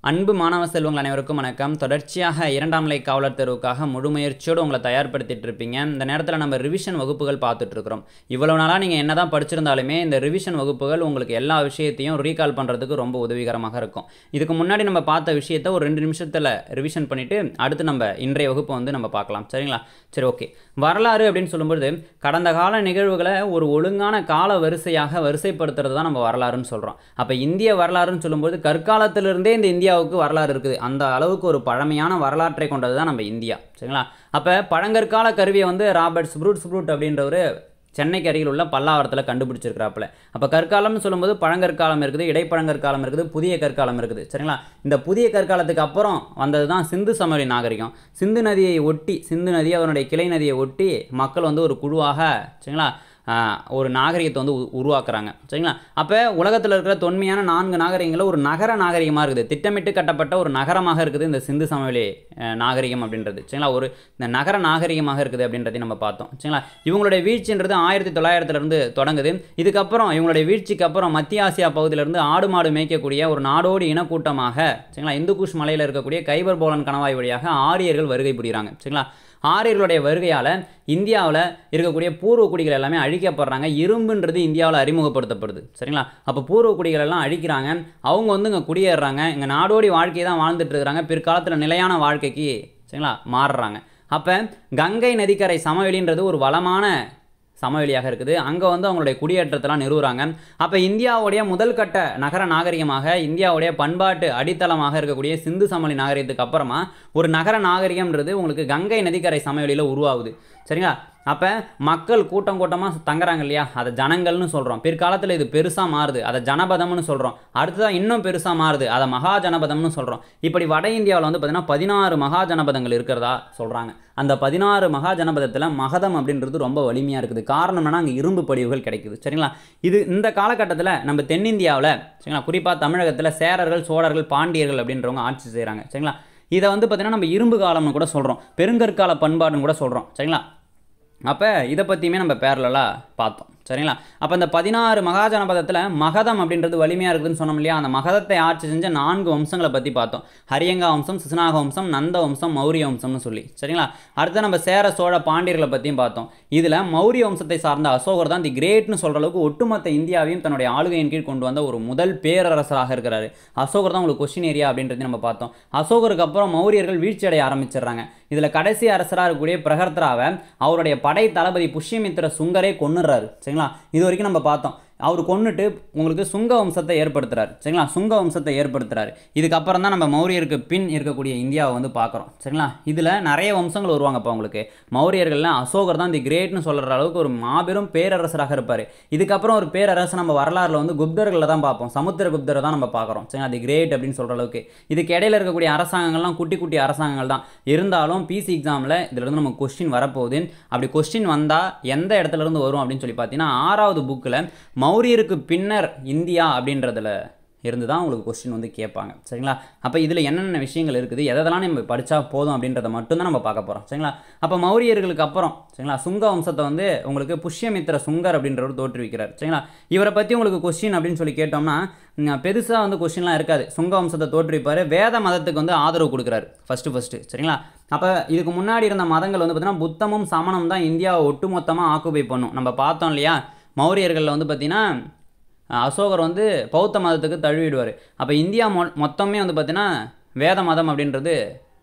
அன்பு மாணவ செல்வங்கள் அனைவருக்கும் வணக்கம். தொடர்ச்சியாக இரண்டாம் நிலை காவலர் தேர்வுக்காக முழு முயற்சியோடு உங்களை தயார்படுத்திட்டு இருப்பீங்க. இந்த நேரத்தில் நம்ம ரிவிஷன் வகுப்புகள் பார்த்துட்டு இருக்கிறோம். இவ்வளவு நாளாக நீங்கள் என்ன தான் படிச்சிருந்தாலுமே இந்த ரிவிஷன் வகுப்புகள் உங்களுக்கு எல்லா விஷயத்தையும் ரீகால் பண்ணுறதுக்கு ரொம்ப உதவிகரமாக இருக்கும். இதுக்கு முன்னாடி நம்ம பார்த்த விஷயத்தை ஒரு 2 நிமிஷத்தில் ரிவிஷன் பண்ணிவிட்டு அடுத்து நம்ம இன்றைய வகுப்பை வந்து நம்ம பார்க்கலாம். சரிங்களா? சரி, ஓகே. வரலாறு அப்படின்னு சொல்லும்போது கடந்த கால நிகழ்வுகளை ஒரு ஒழுங்கான கால வரிசைப்படுத்துறது தான் நம்ம வரலாறுன்னு சொல்கிறோம். அப்போ இந்திய வரலாறுன்னு சொல்லும்போது கற்காலத்திலிருந்தே இந்த இந்தியாவுக்கு வரலாறு இருக்குது. அந்த அளவுக்கு ஒரு பழமையான வரலாற்றை கொண்டது தான் நம்ம இந்தியா. சரிங்களா? அப்போ பழங்கற்கால கருவியை வந்து ராபர்ட்ஸ் ப்ரூட் அப்படின்றவர் சென்னைக்கு அருகில் உள்ள பல்லாவரத்தில் கண்டுபிடிச்சிருக்கிறாப்புல. அப்போ கற்காலம்னு சொல்லும்போது பழங்கற்காலம் இருக்குது, இடைப்பழங்கற்காலம் இருக்குது, புதிய கற்காலம் இருக்குது. சரிங்களா? இந்த புதிய கற்காலத்துக்கு அப்புறம் வந்தது தான் சிந்து சமவெளி நாகரிகம். சிந்து நதி அதனுடைய கிளை நதியை ஒட்டி மக்கள் வந்து ஒரு குழுவாக சரிங்களா ஒரு நாகரிகத்தை வந்து உருவாக்குறாங்க. சரிங்களா? அப்போ உலகத்தில் இருக்கிற தொன்மையான 4 நாகரிகங்களில் ஒரு நகர நாகரிகமாக இருக்குது. திட்டமிட்டு கட்டப்பட்ட ஒரு நகரமாக இருக்குது இந்த சிந்து சமவெளி நாகரிகம் அப்படின்றது. சரிங்களா? இந்த நகர நாகரிகமாக இருக்குது அப்படின்றதையும் நம்ம பார்த்தோம். சரிங்களா? இவங்களுடைய வீழ்ச்சின்றது 1900 தொடங்குது. இதுக்கப்புறம் இவங்களுடைய வீழ்ச்சிக்கு அப்புறம் மத்திய ஆசியா பகுதியிலிருந்து ஆடு மாடு மேய்க்கக்கூடிய ஒரு நாடோடி இனக்கூட்டமாக சரிங்களா இந்துகுஷ் மலையில் இருக்கக்கூடிய கைபர் போலன் கணவாய் வழியாக ஆரியர்கள் வருகை புரிகிறாங்க. சரிங்களா? ஆரியர்களுடைய வருகையால் இந்தியாவில் இருக்கக்கூடிய பூர்வ குடிகள் எல்லாமே அழிக்கப்படுறாங்க. இரும்புன்றது இந்தியாவில் அறிமுகப்படுத்தப்படுது. சரிங்களா? அப்போ பூர்வ குடிகள் எல்லாம் அழிக்கிறாங்க. அவங்க வந்து இங்கே குடியேறுறாங்க. இங்கே நாடோடி வாழ்க்கையை தான் வாழ்ந்துட்டு இருக்கிறாங்க. பிற்காலத்தில் நிலையான வாழ்க்கைக்கு சரிங்களா மாறுறாங்க. அப்போ கங்கை நதிக்கரை சமவெளின்றது ஒரு வளமான சமவெளியாக இருக்குது. அங்கே வந்து அவங்களுடைய குடியேற்றத்தெல்லாம் நிறுவுறாங்க. அப்போ இந்தியாவுடைய முதல் கட்ட நகர நாகரிகமாக இந்தியாவுடைய பண்பாட்டு அடித்தளமாக இருக்கக்கூடிய சிந்து சமவெளி நாகரிகத்துக்கு அப்புறமா ஒரு நகர நாகரிகம்ன்றது உங்களுக்கு கங்கை நதிக்கரை சமவெளியில் உருவாகுது. சரிங்களா? அப்போ மக்கள் கூட்டமாக தங்குறாங்க இல்லையா, அதை ஜனங்கள்னு சொல்கிறோம். பிற்காலத்தில் இது பெருசாக மாறுது, அதை ஜனபதம்னு சொல்கிறோம். அடுத்ததான் இன்னும் பெருசாக மாறுது, அதை மகா ஜனபதம்னு சொல்கிறோம். இப்படி வட இந்தியாவில் வந்து பார்த்திங்கன்னா 16 மகா ஜனபதங்கள் இருக்கிறதா சொல்கிறாங்க. அந்த 16 மகா ஜனபதத்தில் மகதம் அப்படின்றது ரொம்ப வலிமையாக இருக்குது. காரணம் என்னன்னா அங்கே இரும்பு படிவுகள் கிடைக்குது. சரிங்களா? இந்த காலகட்டத்தில் நம்ம தென்னிந்தியாவில் சரிங்களா குறிப்பாக தமிழகத்தில் சேரர்கள், சோழர்கள், பாண்டியர்கள் அப்படின்றவங்க ஆட்சி செய்கிறாங்க. சரிங்களா? இதை வந்து பார்த்திங்கன்னா நம்ம இரும்பு காலம்னு கூட சொல்கிறோம், பெருங்கற்கால பண்பாடுன்னு கூட சொல்கிறோம். சரிங்களா? அப்போ இதை பற்றியுமே நம்ம பேரலாக பார்த்தோம். சரிங்களா? அப்போ இந்த 16 மகா ஜனபதத்தில் மகதம் அப்படின்றது வலிமையாக இருக்குதுன்னு சொன்னோம் இல்லையா. அந்த மகதத்தை ஆட்சி செஞ்ச 4 வம்சங்களை பற்றி பார்த்தோம். ஹரியங்கா வம்சம், சிசுநாக வம்சம், நந்த வம்சம், மௌரிய வம்சம்னு சொல்லி. சரிங்களா? அடுத்து நம்ம சேர, சோழ, பாண்டியர்களை பற்றியும் பார்த்தோம். இதில் மௌரிய வம்சத்தை சார்ந்த அசோகர் தான் தி கிரேட்னு சொல்கிற அளவுக்கு ஒட்டுமொத்த இந்தியாவையும் தன்னுடைய ஆளுகையின் கீழ் கொண்டு வந்த ஒரு முதல் பேரரசராக இருக்கிறாரு. அசோகர் தான் உங்களுக்கு கொஸ்டின் ஏரியா அப்படின்றதையும் நம்ம பார்த்தோம். அசோகருக்கு அப்புறம் மௌரியர்கள் வீழ்ச்சி அடைய ஆரம்பிச்சிடுறாங்க. இதில் கடைசி அரசராக இருக்கக்கூடிய பிரகர்த்தராவை அவருடைய படை தளபதி புஷ்யமித்திர சுங்கரே கொன்னுறாரு. சரிங்களா? இது வரைக்கும் நம்ம பார்த்தோம். அவர் கொன்னுட்டு உங்களுக்கு சுங்க வம்சத்தை ஏற்படுத்துறாரு. சரிங்களா? சுங்க வம்சத்தை ஏற்படுத்துறாரு. இதுக்கப்புறம் தான் நம்ம மௌரியருக்கு பின் இருக்கக்கூடிய இந்தியாவை வந்து பார்க்குறோம். சரிங்களா? இதில் நிறைய வம்சங்கள் வருவாங்க. இப்போ உங்களுக்கு மௌரியர்கள்லாம் அசோகர் தான் தி கிரேட்னு சொல்கிற அளவுக்கு ஒரு மாபெரும் பேரரசராக இருப்பார். இதுக்கப்புறம் ஒரு பேரரசு நம்ம வரலாறுல வந்து குப்தர்களை தான் பார்ப்போம். சமுத்திரகுப்தரை தான் நம்ம பார்க்குறோம். சரிங்களா? தி கிரேட் அப்படின்னு சொல்கிற அளவுக்கு. இதுக்கு இடையில இருக்கக்கூடிய அரசாங்கங்கள்லாம் குட்டி அரசாங்கங்கள் தான் இருந்தாலும் பிசி எக்ஸாமில் இதிலிருந்து நமக்கு கொஸ்டின் வரப்போகுது. அப்படி கொஸ்டின் வந்தால் எந்த இடத்துல இருந்து வரும் அப்படின்னு சொல்லி பார்த்தீங்கன்னா 6வது புக்கில் மௌரியருக்கு பின்னர் இந்தியா அப்படின்றதுல இருந்து தான் உங்களுக்கு கொஸ்டின் வந்து கேட்பாங்க. சரிங்களா? அப்போ இதில் என்னென்ன விஷயங்கள் இருக்குது, எதெல்லாம் நம்ம படித்தா போதும் அப்படின்றத மட்டும்தான் நம்ம பார்க்க போகிறோம். சரிங்களா? அப்போ மௌரியர்களுக்கு அப்புறம் சரிங்களா சுங்க வம்சத்தை வந்து உங்களுக்கு புஷ்யமித்திர சுங்கர் அப்படின்றவர் தோற்றுவிக்கிறார். சரிங்களா? இவரை பற்றி உங்களுக்கு கொஸ்டின் அப்படின்னு சொல்லி கேட்டோம்னா பெருசாக வந்து கொஸ்டின்லாம் இருக்காது. சுங்க வம்சத்தை தோற்றுவிப்பார். வேத மதத்துக்கு வந்து ஆதரவு கொடுக்குறாரு ஃபஸ்ட்டு. சரிங்களா? அப்போ இதுக்கு முன்னாடி இருந்த மதங்கள் வந்து பார்த்திங்கன்னா புத்தமும் சமணம் தான் இந்தியாவை ஒட்டுமொத்தமாக ஆக்குபை பண்ணும். நம்ம பார்த்தோம் இல்லையா, மௌரியர்களில் வந்து பார்த்திங்கன்னா அசோகர் வந்து பௌத்த மதத்துக்கு தழுவிடுவார். அப்போ இந்தியா மொத்தமே வந்து பார்த்திங்கன்னா வேத மதம் அப்படின்றது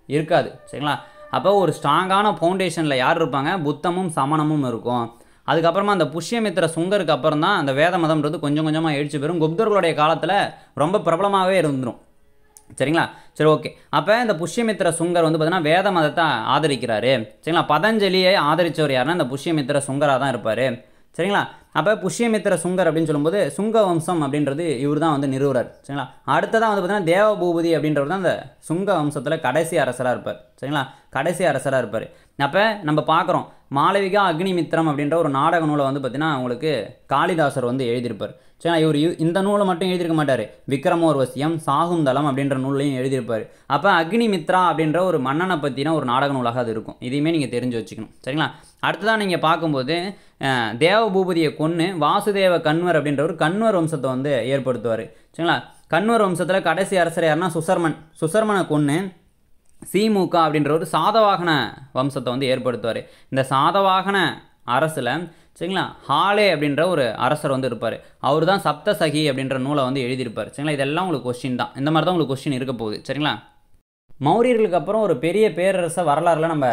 இருக்காது. சரிங்களா? அப்போ ஒரு ஸ்ட்ராங்கான ஃபவுண்டேஷனில் யார் இருப்பாங்க, புத்தமும் சமணமும் இருக்கும். அதுக்கப்புறமா அந்த புஷ்யமித்திர சுங்கருக்கு அப்புறம் தான் அந்த வேத மதம்ன்றது கொஞ்சம் கொஞ்சமாக எழுச்சி பெறும். குப்தர்களுடைய காலத்தில் ரொம்ப பிரபலமாகவே இருந்துடும். சரிங்களா? சரி, ஓகே. அப்போ இந்த புஷ்யமித்திர சுங்கர் வந்து பார்த்தீங்கன்னா வேத மதத்தை ஆதரிக்கிறாரு. சரிங்களா? பதஞ்சலியை ஆதரித்தவர் யாருன்னா இந்த புஷ்யமித்திர சுங்கராக தான் இருப்பார். சரிங்களா? அப்போ புஷ்யமித்திர சுங்கர் அப்படின்னு சொல்லும்போது சுங்க வம்சம் அப்படின்றது இவர் தான் வந்து நிறுவுறார். சரிங்களா? அடுத்ததான் வந்து பார்த்தீங்கன்னா தேவபூபதி அப்படின்றவர் தான் அந்த சுங்க வம்சத்தில் கடைசி அரசராக இருப்பார். சரிங்களா? கடைசி அரசராக இருப்பார். அப்போ நம்ம பார்க்குறோம் மாளவிகா அக்னிமித்திரம் அப்படின்ற ஒரு நாடக நூலை வந்து பார்த்திங்கன்னா உங்களுக்கு காளிதாசர் வந்து எழுதியிருப்பார். சரிங்களா? இவர் இந்த நூலை மட்டும் எழுதியிருக்க மாட்டார். விக்ரமோர்வசியம், சாகுந்தலம் அப்படின்ற நூலையும் எழுதியிருப்பார். அப்போ அக்னிமித்ரா அப்படின்ற ஒரு மன்னனை பற்றின ஒரு நாடக நூலாக அது இருக்கும். இதையுமே நீங்கள் தெரிஞ்சு வச்சுக்கணும். சரிங்களா? அடுத்ததான் நீங்கள் பார்க்கும்போது தேவபூபதியை கொன்று வாசுதேவ கன்வர் அப்படின்ற ஒரு கன்வர் வம்சத்தை வந்து ஏற்படுத்துவார். சரிங்களா? கன்வர் வம்சத்தில் கடைசி அரசர் யாருன்னா சுசர்மனை கொன்று சீமுக அப்படின்ற ஒரு சாதவாகன வம்சத்தை வந்து ஏற்படுத்துவார். இந்த சாதவாகன அரசில் சரிங்களா ஹாலே அப்படின்ற ஒரு அரசர் வந்து இருப்பார். அவர் தான் சப்தசகி அப்படின்ற நூலை வந்து எழுதியிருப்பார். சரிங்களா, இதெல்லாம் உங்களுக்கு கொஸ்டின் தான். இந்த மாதிரி தான் உங்களுக்கு கொஸ்டின் இருக்க போகுது. சரிங்களா, மௌரியர்களுக்கு அப்புறம் ஒரு பெரிய பேரரச வரலாறுல நம்ம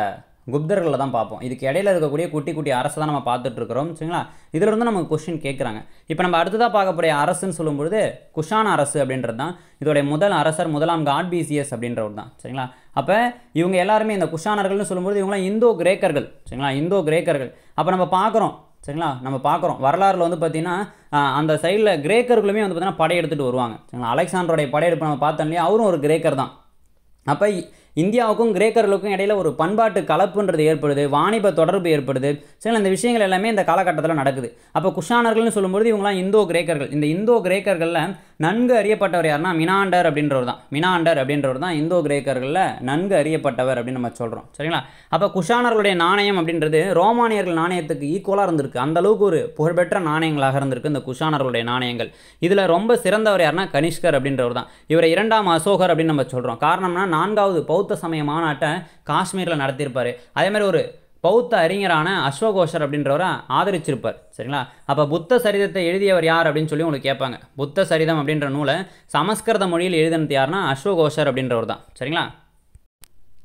குப்தர்களில் தான் பார்ப்போம். இதுக்கு இடையில இருக்கக்கூடிய குட்டி குட்டி அரசை தான் நம்ம பார்த்துட்டு இருக்கிறோம். சரிங்களா, இதில் இருந்து நமக்கு கொஸ்டின் கேட்குறாங்க. இப்போ நம்ம அடுத்ததாக பார்க்கக்கூடிய அரசுன்னு சொல்லும்பொழுது குஷான அரசு அப்படின்றது தான். இதோடைய முதல் அரசர் முதலாம் காட்பீசியஸ் அப்படின்றவர் தான். சரிங்களா, அப்போ இவங்க எல்லாருமே இந்த குஷானர்கள்னு சொல்லும்போது இவங்களாம் இந்தோ கிரேக்கர்கள். சரிங்களா, இந்தோ கிரேக்கர்கள். அப்போ நம்ம பார்க்குறோம். சரிங்களா, நம்ம பார்க்குறோம் வரலாறுல வந்து பார்த்திங்கன்னா அந்த சைடில் கிரேக்கர்களுமே வந்து பார்த்திங்கன்னா படையெடுத்துட்டு வருவாங்க. சரிங்களா, அலெக்சாண்டருடைய படையெடுப்பு நம்ம பார்த்தோம் இல்லையா, அவரும் ஒரு கிரேக்கர் தான். அப்போ இந்தியாவுக்கும் கிரேக்கர்களுக்கும் இடையில ஒரு பண்பாட்டு கலப்புன்றது ஏற்படுது, வாணிப தொடர்பு ஏற்படுது. சரிங்களா, இந்த விஷயங்கள் எல்லாமே இந்த காலகட்டத்தில் நடக்குது. அப்போ குஷானர்கள்னு சொல்லும்போது இவங்களாம் இந்தோ கிரேக்கர்கள். இந்த இந்தோ கிரேக்கர்களில் நன்கு அறியப்பட்டவர் யாருன்னா மினாண்டர் அப்படின்றவர் தான் இந்தோ கிரேக்கர்களில் நன்கு அறியப்பட்டவர் அப்படின்னு நம்ம சொல்கிறோம். சரிங்களா, அப்போ குஷானர்களுடைய நாணயம் அப்படின்றது ரோமானியர்கள் நாணயத்துக்கு ஈக்குவலாக இருந்திருக்கு. அந்தளவுக்கு ஒரு புகழ்பெற்ற நாணயங்களாக இருந்திருக்கு இந்த குஷானர்களுடைய நாணயங்கள். இதில் ரொம்ப சிறந்தவர் யாருன்னா கனிஷ்கர் அப்படின்றவர் தான். இவரை இரண்டாம் அசோகர் அப்படின்னு நம்ம சொல்கிறோம். காரணம்னா 4வது பௌத்த சமய மாநாட்டை காஷ்மீரில் நடத்தியிருப்பார். அதே மாதிரி ஒரு பௌத்த அறிஞரான அஸ்வகோஷர் அப்படின்றவரை ஆதரிச்சிருப்பார். சரிங்களா, அப்போ புத்த சரிதத்தை எழுதியவர் யார் அப்படின்னு சொல்லி உங்களுக்கு கேட்பாங்க. புத்த சரிதம் அப்படின்ற நூலை சமஸ்கிருத மொழியில் எழுதினது யாருன்னா அஸ்வகோஷர் அப்படின்றவர் தான். சரிங்களா,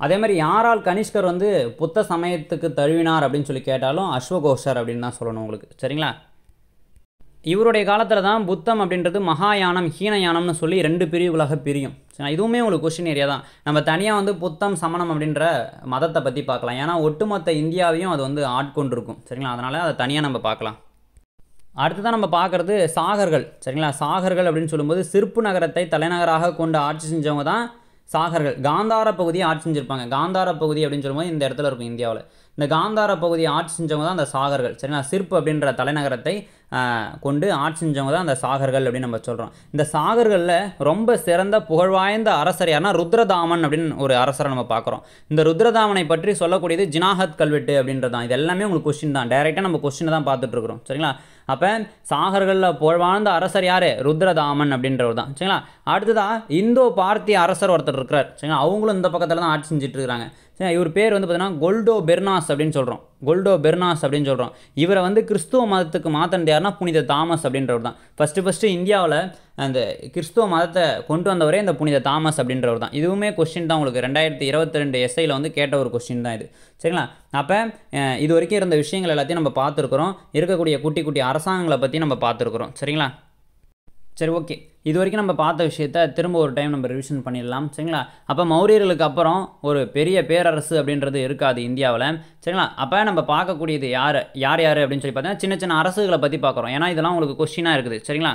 அதே மாதிரி யாரால் கனிஷ்கர் வந்து புத்த சமயத்துக்கு தழுவினார் அப்படின்னு சொல்லி கேட்டாலும் அஸ்வகோஷர் அப்படின்னு தான் சொல்லணும் உங்களுக்கு. சரிங்களா, இவருடைய காலத்தில் தான் புத்தம் அப்படின்றது மகாயானம் ஹீனயானம்னு சொல்லி 2 பிரிவுகளாக பிரியும். சரிங்களா, இதுவுமே உங்களுக்கு கொஸ்டின் ஏரியா தான். நம்ம தனியாக வந்து புத்தம் சமணம் அப்படின்ற மதத்தை பற்றி பார்க்கலாம். ஏன்னா ஒட்டுமொத்த இந்தியாவையும் அது வந்து ஆட்கொண்டிருக்கும். சரிங்களா, அதனால் அதை தனியாக நம்ம பார்க்கலாம். அடுத்ததான் நம்ம பார்க்குறது சாகர்கள். சரிங்களா, சாகர்கள் அப்படின்னு சொல்லும்போது சிற்பு நகரத்தை தலைநகராக கொண்டு ஆட்சி செஞ்சவங்க தான் சாகர்கள். காந்தார பகுதியை ஆட்சி செஞ்சுருப்பாங்க. காந்தார பகுதி அப்படின்னு சொல்லும்போது இந்த இடத்துல இருக்கும் இந்தியாவில். இந்த காந்தார பகுதியை ஆட்சி செஞ்சவங்க தான் அந்த சாகர்கள். சரிங்களா, சிற்பு அப்படின்ற தலைநகரத்தை கொண்டு ஆட்சி செஞ்சவங்க தான் அந்த சாகர்கள் அப்படின்னு நம்ம சொல்கிறோம். இந்த சாகர்களில் ரொம்ப சிறந்த புகழ்வாய்ந்த அரசர் யாருன்னா ருத்ரதாமன் அப்படின்னு ஒரு அரசரை நம்ம பார்க்குறோம். இந்த ருத்ரதாமனை பற்றி சொல்லக்கூடியது ஜினாகத் கல்வெட்டு அப்படின்றது தான். இது எல்லாமே உங்களுக்கு கொஸ்டின் தான். டைரெக்டாக நம்ம கொஸ்டினை தான் பார்த்துட்ருக்குறோம். சரிங்களா, அப்போ சாகர்களில் புகழ்வாய்ந்த அரசர் யார்? ருத்ரதாமன் அப்படின்றவர் தான். சரிங்களா, அடுத்ததாக இந்தோ பார்த்திய அரசர் ஒருத்தர் இருக்கிறார். சரிங்களா, அவங்களும் இந்த பக்கத்தில் தான் ஆட்சி செஞ்சுட்டு இருக்கிறாங்க. சரி, இவர் பேர் வந்து பார்த்தீங்கன்னா கொல்டோ பெர்னாஸ் அப்படின்னு சொல்கிறோம். இவரை வந்து கிறிஸ்துவ மதத்துக்கு மாற்றினது யாருன்னா புனித தாமஸ் அப்படின்றவர் தான். ஃபஸ்ட்டு இந்தியாவில் அந்த கிறிஸ்துவ மதத்தை கொண்டு வந்தவரே இந்த புனித தாமஸ் அப்படின்றவர் தான். இதுவுமே கொஸ்டின் தான் உங்களுக்கு 2022 எஸ்ஐயில் வந்து கேட்ட ஒரு கொஸ்டின் தான் இது. சரிங்களா, அப்போ இது வரைக்கும் இருந்த விஷயங்கள் எல்லாத்தையும் நம்ம பார்த்துருக்குறோம். இருக்கக்கூடிய குட்டி குட்டி அரசாங்கங்களை பற்றி நம்ம பார்த்துருக்குறோம். சரிங்களா, சரி, ஓகே. இது வரைக்கும் நம்ம பார்த்த விஷயத்த திரும்ப ஒரு டைம் நம்ம ரிவிஷன் பண்ணிடலாம். சரிங்களா, அப்போ மௌரியர்களுக்கு அப்புறம் ஒரு பெரிய பேரரசு அப்படின்றது இருக்காது இந்தியாவில். சரிங்களா, அப்போ நம்ம பார்க்கக்கூடியது யார் அப்படின்னு சொல்லி பார்த்தீங்கன்னா சின்ன சின்ன அரசுகளை பற்றி பார்க்குறோம். ஏன்னா இதெல்லாம் உங்களுக்கு கொஸ்டினாக இருக்குது. சரிங்களா,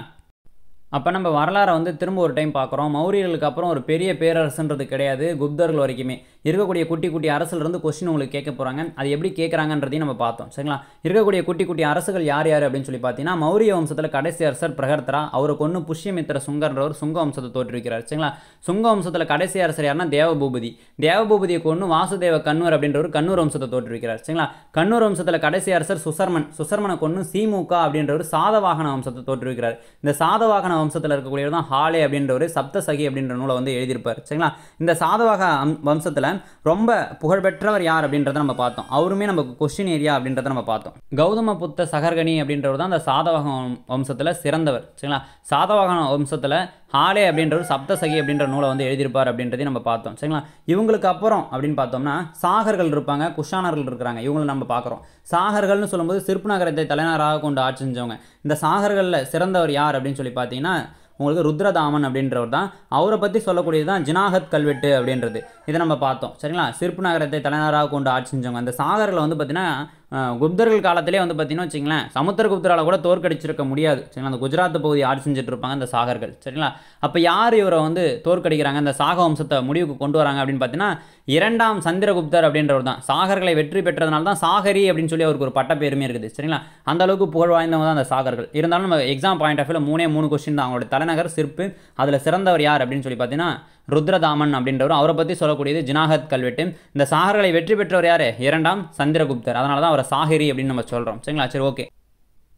அப்போ நம்ம வரலாறை வந்து திரும்ப ஒரு டைம் பார்க்குறோம். மௌரியர்களுக்கு அப்புறம் ஒரு பெரிய பேரரசுன்றது கிடையாது. குப்தர்கள் வரைக்குமே இருக்கக்கூடிய குட்டி குட்டி அரசுலேருந்து கொஸ்டின் உங்களுக்கு கேட்க போகிறாங்க. அது எப்படி கேட்குறாங்கன்றதையும் நம்ம பார்த்தோம். சரிங்களா, இருக்கக்கூடிய குட்டி குட்டி அரசுகள் யார் அப்படின்னு சொல்லி பார்த்தீங்கன்னா மௌரிய வம்சத்தில் கடைசி அரசர் பிரகர்த்தரா. அவரை கொண்டு புஷ்யமித்திர சுங்கர்ன்றவர் சுங்க வம்சத்தை தோற்றுவிக்கிறார். சரிங்களா, சுங்க வம்சத்தில் கடைசி அரசர் யாருன்னா தேவபூபதியை கொண்டு வாசுதேவ கன்வர் அப்படின்றவர் கன்னூர் வம்சத்தை தோற்றுவிக்கிறார். சரிங்களா, கன்னூர் வம்சத்தில் கடைசி அரசர் சுசர்மனை கொண்டு சீமுக அப்படின்றவர் சாதவாகன வம்சத்தை தோற்றுவிக்கிறார். இந்த சாதவாகன வம்சத்தில் இருக்கக்கூடியவர் தான் ஹாலே அப்படின்றவர் சப்தசகி அப்படின்ற நூலை வந்து எழுதியிருப்பார். சரிங்களா, இந்த சாதவாக வம்சத்தில் ரொம்ப புகழ்பெற்றவர் யார் அப்படின்றத நம்ம பார்த்தோம். அவருமே நமக்கு கொஸ்டின் ஏரியா அப்படின்றத நம்ம பார்த்தோம். கௌதம புத்த சகர்கனி அப்படின்றவர் தான் அந்த சாதவாக வம்சத்தில் சிறந்தவர். சரிங்களா, சாதவாகன வம்சத்தில் ஹாலே அப்படின்றவர் சப்தசகி அப்படின்ற நூலை வந்து எழுதியிருப்பார் அப்படின்றதையும் நம்ம பார்த்தோம். சரிங்களா, இவங்களுக்கு அப்புறம் அப்படின்னு பார்த்தோம்னா சாகர்கள் இருப்பாங்க, குஷானர்கள் இருக்கிறாங்க. இவங்களை நம்ம பார்க்குறோம். சாகர்கள்னு சொல்லும்போது சிற்பு நகரத்தை தலைநகராக கொண்டு ஆட்சி செஞ்சவங்க. இந்த சாகர்களில் சிறந்தவர் யார் அப்படின்னு சொல்லி பார்த்தீங்கன்னா உங்களுக்கு ருத்ரதாமன் அப்படின்றவர் தான். அவரை பற்றி சொல்லக்கூடியது தான் ஜினாகத் கல்வெட்டு அப்படின்றது. இதை நம்ம பார்த்தோம். சரிங்களா, சிற்பு நகரத்தை தலைநகராக கொண்டு ஆட்சி செஞ்சவங்க. அந்த சாகர்களை வந்து பார்த்தீங்கன்னா குப்தர்கள் காலத்திலே வந்து பார்த்தீங்கன்னா வச்சிங்களேன் சமுத்திரகுப்தரால் கூட தோற்கடிச்சிருக்க முடியாது. சரிங்களா, அந்த குஜராத் பகுதி ஆட்சி செஞ்சுட்டு இருப்பாங்க இந்த சாகர்கள். சரிங்களா, அப்போ யார் இவரை வந்து தோற்கடிக்கிறாங்க, இந்த சாக வம்சத்தை முடிவுக்கு கொண்டு வராங்க அப்படின்னு பார்த்தீங்கன்னா 2ஆம் சந்திரகுப்தர் அப்படின்றவர் தான். சாகர்களை வெற்றி பெற்றதுனால தான் சாகரி அப்படின்னு சொல்லி அவருக்கு ஒரு பட்ட பேருமே இருக்குது. சரிங்களா, அந்த அளவுக்கு புகழ் வாய்ந்தவங்க தான் அந்த சாகர்கள். இருந்தாலும் நம்ம எக்ஸாம் பாயிண்ட் ஆஃப் வியூவில் 3 கொஸ்டின் தான். அவங்களோட தலைநகர் சிற்பு, அதில் சிறந்தவர் யார் அப்படின்னு சொல்லி பார்த்தீங்கன்னா ருத்ரதாமன் அப்படின்றவர். அவரை பற்றி சொல்லக்கூடியது ஜினாகத் கல்வெட்டு. இந்த சாகர்களை வெற்றி பெற்றவர் யார்? 2ஆம் சந்திரகுப்தர். அதனால தான் அவரை சாகிரி அப்படின்னு நம்ம சொல்கிறோம். சரிங்களா, சரி, ஓகே.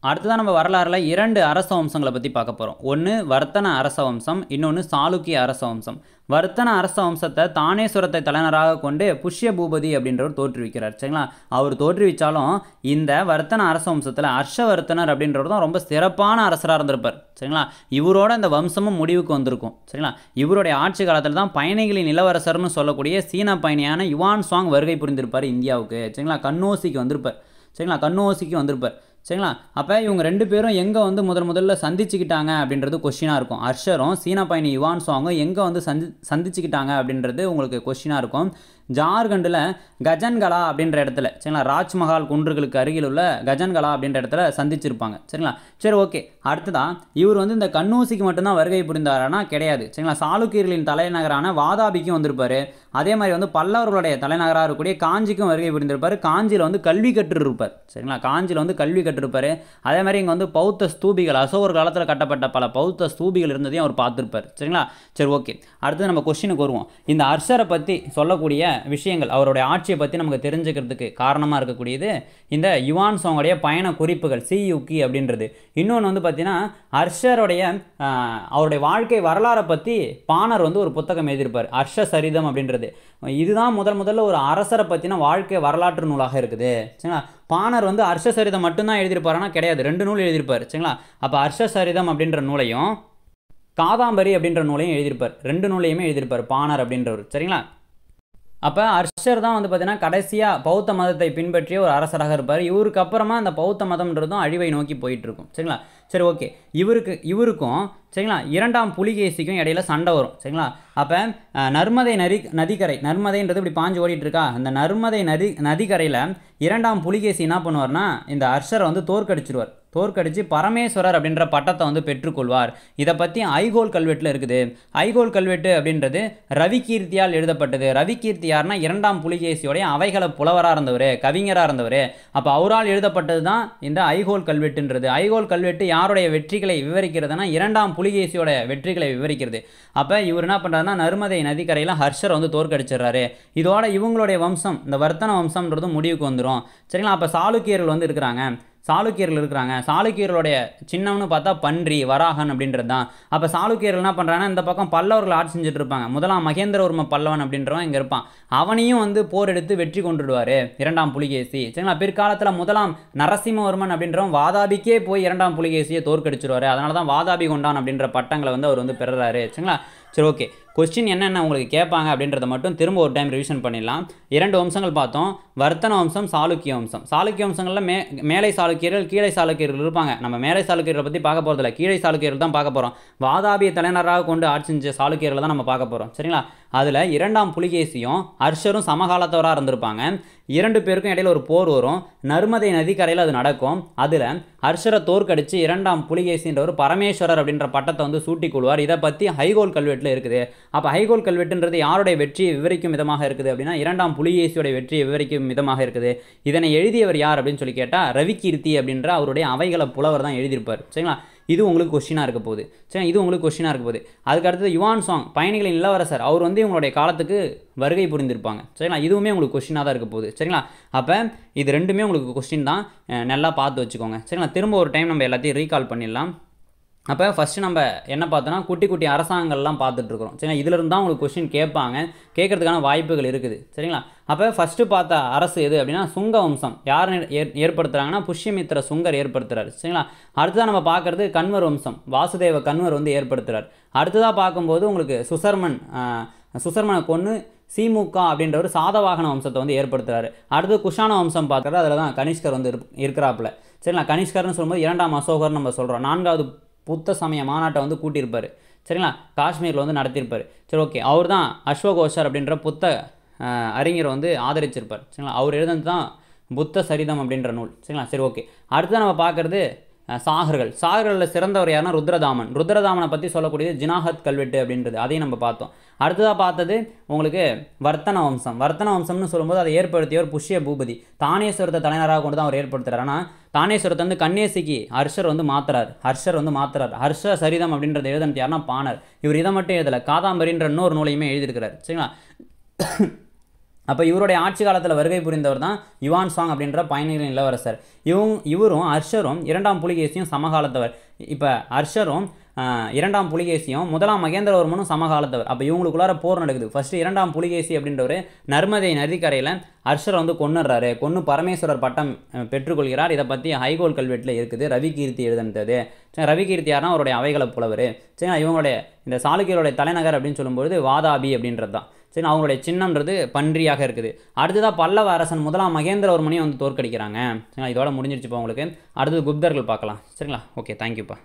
அடுத்ததான் நம்ம வரலாறில் 2 அரச வம்சங்களை பற்றி பார்க்க போகிறோம். ஒன்று வர்த்தன அரச வம்சம், இன்னொன்று சாளுக்கிய அரச வம்சம். வர்த்தன அரச வம்சத்தை தானேஸ்வரத்தை தலைநகராக கொண்டு புஷ்ய பூபதி அப்படின்றவர் தோற்றுவிக்கிறார். சரிங்களா, அவர் தோற்றுவிச்சாலும் இந்த வர்த்தன அரச வம்சத்தில் ஹர்ஷவர்த்தனர் அப்படின்றவர் தான் ரொம்ப சிறப்பான அரசராக இருந்திருப்பார். சரிங்களா, இவரோட இந்த வம்சமும் முடிவுக்கு வந்திருக்கும். சரிங்களா, இவருடைய ஆட்சி காலத்தில் தான் பயணிகளின் இளவரசர்னு சொல்லக்கூடிய சீன பயணியான யுவான் சுவாங் வருகை புரிந்திருப்பார் இந்தியாவுக்கு. சரிங்களா, கண்ணோசிக்கு வந்திருப்பார். சரிங்களா, கண்ணோசிக்கு வந்திருப்பார். சரிங்களா, அப்போ இவங்க 2 பேரும் எங்கே வந்து முதல்ல சந்திச்சுக்கிட்டாங்க அப்படின்றது கொஸ்டினாக இருக்கும். ஹர்ஷரும் சீன பயணி யுவான் சுவாங்கும் எங்கே வந்து சந்திச்சுக்கிட்டாங்க அப்படின்றது உங்களுக்கு கொஸ்டினாக இருக்கும். ஜார்க்கண்டில் கஜன்கலா அப்படின்ற இடத்துல, சரிங்களா, ராஜ்மஹால் குன்றுகளுக்கு அருகில் உள்ள கஜன்கலா அப்படின்ற இடத்துல சந்திச்சிருப்பாங்க. சரிங்களா, சரி ஓகே. அடுத்ததான் இவர் வந்து இந்த கண்ணூசிக்கு மட்டும்தான் வருகை புரிந்தாரானா கிடையாது. சரிங்களா, சாளுக்கியர்களின் தலைநகரான வாதாபிக்கும் வந்திருப்பார். அதே மாதிரி வந்து பல்லவர்களுடைய தலைநகராக இருக்கக்கூடிய காஞ்சிக்கும் வருகை புரிந்திருப்பார். காஞ்சியில் வந்து கல்வி கற்றிருப்பார். சரிங்களா, காஞ்சியில் வந்து கல்வி கற்றிருப்பார். அதே மாதிரி இங்கே வந்து பௌத்த ஸ்தூபிகள், அசோகர் காலத்தில் கட்டப்பட்ட பல பௌத்த ஸ்தூபிகள் இருந்ததையும் அவர் பார்த்துருப்பார். சரிங்களா, சரி ஓகே. அடுத்து நம்ம கொஸ்டினுக்கு வருவோம். இந்த ஹர்ஷரை பற்றி சொல்லக்கூடிய விஷயங்கள், அவருடைய ஆட்சியை பற்றி நமக்கு தெரிஞ்சுக்கிறதுக்கு காரணமாக இருக்கக்கூடியது இந்த யுவான் சுவாங்குடைய பயண குறிப்புகள், சியுகி அப்படின்றது. இன்னொன்று வந்து பார்த்தீங்கன்னா ஹர்ஷருடைய அவருடைய வாழ்க்கை வரலாறை பற்றி பாணர் வந்து ஒரு புத்தகம் எழுதியிருப்பார், ஹர்ஷ சரிதம் அப்படின்றது. இதுதான் முதல்ல ஒரு அரசரை பற்றின வாழ்க்கை வரலாற்று நூலாக இருக்குது. சரிங்களா, பாணர் வந்து ஹர்ஷ சரிதம் மட்டும்தான் எழுதியிருப்பாருன்னா கிடையாது, 2 நூல் எழுதியிருப்பார். சரிங்களா, அப்போ ஹர்ஷ சரிதம் அப்படின்ற நூலையும் காதாம்பரி அப்படின்ற நூலையும் எழுதியிருப்பார். 2 நூலையுமே எழுதியிருப்பார் பாணர் அப்படின்றவர். சரிங்களா, அப்போ ஹர்ஷர் தான் வந்து பார்த்தீங்கன்னா கடைசியாக பௌத்த மதத்தை பின்பற்றிய ஒரு அரசராக இருப்பார். இவருக்கு அப்புறமா அந்த பௌத்த மதம்ன்றதும் அழிவை நோக்கி போயிட்டுருக்கும். சரிங்களா, சரி ஓகே. இவருக்கும் சரிங்களா 2ஆம் புலிகேசிக்கும் இடையில சண்டை வரும். சரிங்களா, அப்போ நர்மதை நதிக்கரை, நர்மதைன்றது இப்படி பாஞ்சு ஓடிட்டு இருக்கா, அந்த நர்மதை நதிக்கரையில் 2ஆம் புலிகேசி என்ன பண்ணுவார்னா இந்த ஹர்ஷரை வந்து தோற்கடிச்சிருவார். தோற்கடித்து பரமேஸ்வரர் அப்படின்ற பட்டத்தை வந்து பெற்றுக்கொள்வார். இதை பற்றி ஐகோல் கல்வெட்டில் இருக்குது. ஐகோல் கல்வெட்டு அப்படின்றது ரவிகீர்த்தியால் எழுதப்பட்டது. ரவிகீர்த்தி யாருன்னா 2ஆம் புலிகேசியோடைய அவைகள புலவராக இருந்தவர், கவிஞராக இருந்தவர். அப்போ அவரால் எழுதப்பட்டது தான் இந்த ஐகோல் கல்வெட்டுன்றது. ஐகோல் கல்வெட்டு யாருடைய வெற்றிகளை விவரிக்கிறதுனா 2ஆம் புலிகேசியோட வெற்றிகளை விவரிக்கிறது. அப்போ இவர் என்ன பண்ணுறாருன்னா நர்மதை நதிக்கரையில் ஹர்ஷர் வந்து தோற்கடிச்சிடுறாரு. இதோட இவங்களுடைய வம்சம், இந்த வர்த்தன வம்சம்ன்றது முடிவுக்கு வந்துடும். சரிங்களா, அப்போ சாளுக்கியர்கள் வந்து இருக்கிறாங்க. சாளுக்கியர்களுடைய சின்னம்னு பார்த்தா பன்றி, வராகன் அப்படின்றது தான். அப்போ சாளுக்கியர்கள் என்ன பண்ணுறாங்கன்னா இந்த பக்கம் பல்லவர்கள் ஆட்சி செஞ்சுட்டு இருப்பாங்க. முதலாம் மகேந்திரவர்ம பல்லவன் அப்படின்றவன் இங்கே இருப்பான். அவனையும் வந்து போர் எடுத்து வெற்றி கொண்டுடுவார் 2ஆம் புலிகேசி. சரிங்களா, பிற்காலத்தில் முதலாம் நரசிம்மவர்மன் அப்படின்றவன் வாதாபிக்கே போய் 2ஆம் புலிகேசியை தோற்கடிச்சிடுவார். அதனால தான் வாதாபி கொண்டான் அப்படின்ற பட்டங்களை வந்து அவர் வந்து பெறுறாரு. சரிங்களா, சரி ஓகே. கொஸ்டின் என்னென்ன உங்களுக்கு கேட்பாங்க அப்படின்றத மட்டும் திரும்ப ஒரு டைம் ரிவிஷன் பண்ணிடலாம். 2 வம்சங்கள் பார்த்தோம், வர்த்தன வம்சம், சாளுக்கிய வம்சம். சாளுக்கிய வம்சங்களில் மேலை சாளுக்கியர்கள், கீழே சாளுக்கியர்கள் இருப்பாங்க. நம்ம மேலை சாளுக்கியர்களை பற்றி பார்க்க போகிறதில்ல, கீழே சாளுக்கியர்கள் தான் பார்க்க போகிறோம். வாதாபியை தலைநகராக கொண்டு ஆட்சி செஞ்ச சாளுக்கியர்களை தான் நம்ம பார்க்க போகிறோம். சரிங்களா, அதில் 2ஆம் புலிகேசியும் ஹர்ஷரும் சமகாலத்தவராக இருந்திருப்பாங்க. 2 பேருக்கும் இடையில ஒரு போர் வரும். நர்மதை நதிக்கரையில் அது நடக்கும். அதில் ஹர்ஷரை தோற்கடித்து 2ஆம் புலிகேசின்றவர் பரமேஸ்வரர் அப்படின்ற பட்டத்தை வந்து சூட்டிக் கொள்வார். இதை பற்றி ஐகோல் கல்வெட்டில் இருக்குது. அப்போ ஐகோல் கல்வெட்டுன்றது யாருடைய வெற்றியை விவரிக்கும் விதமாக இருக்குது அப்படின்னா 2ஆம் புலிகேசியோடைய வெற்றியை விவரிக்கும் விதமாக இருக்குது. இதனை எழுதியவர் யார் அப்படின்னு சொல்லி கேட்டால் ரவிகீர்த்தி அப்படின்ற அவருடைய அவைகள புலவர் தான் எழுதியிருப்பார். சரிங்களா, இது உங்களுக்கு கொஸ்டினாக இருக்க போகுது. சரி, இது உங்களுக்கு கொஸ்டினாக இருக்க போகுது. அதுக்கடுத்து யுவான் சுவாங், பயணிகளின் இளவரசர், அவர் வந்து இவங்களுடைய காலத்துக்கு வருகை புரிந்திருப்பாங்க. சரிங்களா, இதுவுமே உங்களுக்கு கொஸ்டினாக தான் இருக்க போகுது. சரிங்களா, அப்போ இது 2மே உங்களுக்கு கொஸ்டின் தான், நல்லா பார்த்து வச்சுக்கோங்க. சரிங்களா, திரும்ப ஒரு டைம் நம்ம எல்லாத்தையும் ரீகால் பண்ணிடலாம். அப்போ ஃபஸ்ட்டு நம்ம என்ன பார்த்தோன்னா குட்டி குட்டி அரசாங்கங்கள்லாம் பார்த்துட்ருக்குறோம். சரிங்களா, இதிலிருந்து தான் உங்களுக்கு கொஸ்டின் கேட்கறதுக்கான வாய்ப்புகள் இருக்குது. சரிங்களா, அப்போ ஃபஸ்ட்டு பார்த்த அரசு எது அப்படின்னா சுங்க வம்சம். யார் ஏற்படுத்துகிறாங்கன்னா புஷ்யமித்ர சுங்கர் ஏற்படுத்துகிறார். சரிங்களா, அடுத்ததாக நம்ம பார்க்குறது கன்வர் வம்சம், வாசுதேவ கன்வர் வந்து ஏற்படுத்துகிறார். அடுத்ததாக பார்க்கும்போது உங்களுக்கு சுசர்மனை கொன்று சீமுக்கா அப்படின்ற ஒரு சாதவாகன வம்சத்தை வந்து ஏற்படுத்துகிறாரு. அடுத்து குஷான வம்சம் பார்க்குறது, அதில் தான் கனிஷ்கர் வந்து இருக்கிறாப்புல. சரிங்களா, கனிஷ்கர்னு சொல்லும்போது 2ஆம் அசோகர்னு நம்ம சொல்கிறோம். 4வது புத்த சமய மாநாட்டை வந்து கூட்டியிருப்பார். சரிங்களா, காஷ்மீரில் வந்து நடத்தியிருப்பார். சரி ஓகே, அவர் தான் அஸ்வகோஷர் அப்படின்ற புத்த அறிஞரை வந்து ஆதரிச்சிருப்பார். சரிங்களா, அவர் எழுதுனது தான் புத்த சரிதம் அப்படின்ற நூல். சரிங்களா, சரி ஓகே. அடுத்ததான் நம்ம பார்க்குறது சாகர்களில் சிறந்தவர் யாருன்னா ருத்ரதாமனை பற்றி சொல்லக்கூடியது ஜினாஹத் கல்வெட்டு அப்படின்றது, அதையும் நம்ம பார்த்தோம். அடுத்ததாக பார்த்தது உங்களுக்கு வர்த்தன வம்சம்னு சொல்லும்போது அதை ஏற்படுத்தியவர் புஷ்ய பூபதி. தானேஸ்வரத்தை தலைநகராக கொண்டு தான் அவர் ஏற்படுத்துகிறார். ஆனால் தானேஸ்வரத்தை வந்து கண்ணேசிக்கு ஹர்ஷர் வந்து மாற்றுறார். ஹர்ஷ சரிதம் அப்படின்றது எழுதுனது யாருன்னா பாணர். இவர் இதை மட்டும் எழுதலை, காதாம்பரின்ற இன்னொரு நூலையுமே எழுதியிருக்கிறார். சரிங்களா, அப்போ இவருடைய ஆட்சி காலத்தில் வருகை புரிந்தவர் தான் யுவான் சாங் அப்படின்ற பயணிகளின் இளவரசர். இவரும் அர்ஷரும் 2ஆம் புலிகேசியும் சமகாலத்தவர். இப்போ அர்ஷரும் 2ஆம் புலிகேசியும் 1ஆம் மகேந்திரவர்மனும் சமகாலத்தவர். அப்போ இவங்களுக்குள்ளார போர் நடக்குது. ஃபஸ்ட்டு 2ஆம் புலிகேசி அப்படின்றவர் நர்மதை நதிக்கரையில் அர்ஷரை வந்து கொன்னுறாரு. கொன்று பரமேஸ்வரர் பட்டம் பெற்றுக்கொள்கிறார். இதை பற்றி ஹைகோல் கல்வெட்டில் இருக்குது. ரவிகீர்த்தி எழுதுனது. சரி, ரவிகீர்த்தி யாருன்னா அவருடைய அவைகளை புலவர். சரி, இவங்களுடைய இந்த சாளுக்கியருடைய தலைநகர் அப்படின்னு சொல்லும்போது வாதாபி அப்படின்றது தான். சரி, அவங்களுடைய சின்னம்ன்றது பன்றியாக இருக்குது. அடுத்ததாக பல்லவ அரசன் 1ஆம் மகேந்திரவர்மனையும் வந்து தோற்கடிக்கிறாங்க. சரிங்களா, இதோட முடிஞ்சிருச்சுப்பா உங்களுக்கு. அடுத்தது குப்தர்கள் பார்க்கலாம். சரிங்களா, ஓகே, தேங்க்யூப்பா.